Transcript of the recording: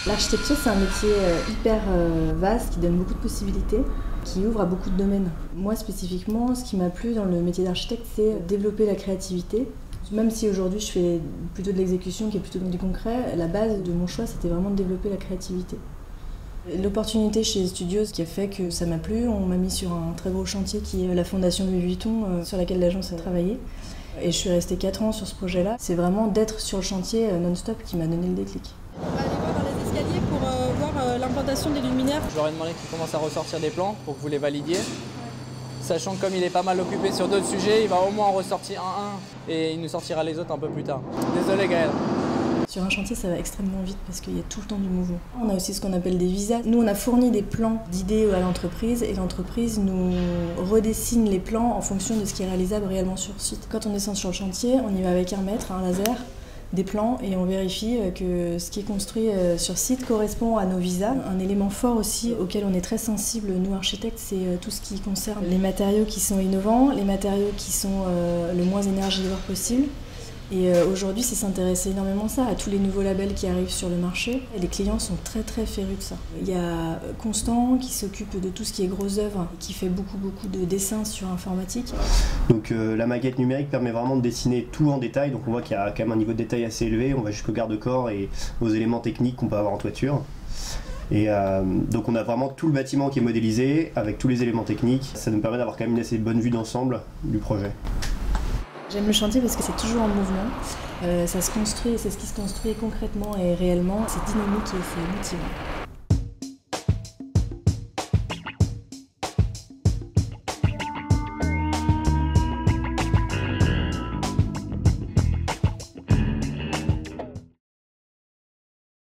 L'architecture, c'est un métier hyper vaste qui donne beaucoup de possibilités, qui ouvre à beaucoup de domaines. Moi spécifiquement, ce qui m'a plu dans le métier d'architecte, c'est développer la créativité. Même si aujourd'hui je fais plutôt de l'exécution qui est plutôt du concret, la base de mon choix c'était vraiment de développer la créativité. L'opportunité chez Studios qui a fait que ça m'a plu, on m'a mis sur un très gros chantier qui est la fondation Louis Vuitton sur laquelle l'agence a travaillé. Et je suis restée 4 ans sur ce projet-là. C'est vraiment d'être sur le chantier non-stop qui m'a donné le déclic. On va aller voir dans les escaliers pour voir l'implantation des luminaires. Je leur ai demandé qu'ils commencent à ressortir des plans pour que vous les validiez. Sachant que comme il est pas mal occupé sur d'autres sujets, il va au moins en ressortir un et il nous sortira les autres un peu plus tard. Désolé Gaël. Sur un chantier, ça va extrêmement vite parce qu'il y a tout le temps du mouvement. On a aussi ce qu'on appelle des visas. Nous, on a fourni des plans d'idées à l'entreprise et l'entreprise nous redessine les plans en fonction de ce qui est réalisable réellement sur site. Quand on descend sur le chantier, on y va avec un mètre, un laser, des plans et on vérifie que ce qui est construit sur site correspond à nos visas. Un élément fort aussi auquel on est très sensible, nous architectes, c'est tout ce qui concerne les matériaux qui sont innovants, les matériaux qui sont le moins énergivores possible. Et aujourd'hui, c'est s'intéresser énormément à ça, à tous les nouveaux labels qui arrivent sur le marché. Et les clients sont très très férus de ça. Il y a Constant qui s'occupe de tout ce qui est grosses œuvres, qui fait beaucoup de dessins sur informatique. Donc la maquette numérique permet vraiment de dessiner tout en détail, donc on voit qu'il y a quand même un niveau de détail assez élevé, on va jusqu'au garde-corps et aux éléments techniques qu'on peut avoir en toiture. Et donc on a vraiment tout le bâtiment qui est modélisé avec tous les éléments techniques. Ça nous permet d'avoir quand même une assez bonne vue d'ensemble du projet. J'aime le chantier parce que c'est toujours en mouvement. Ça se construit, c'est ce qui se construit concrètement et réellement. C'est dynamique et c'est motivant.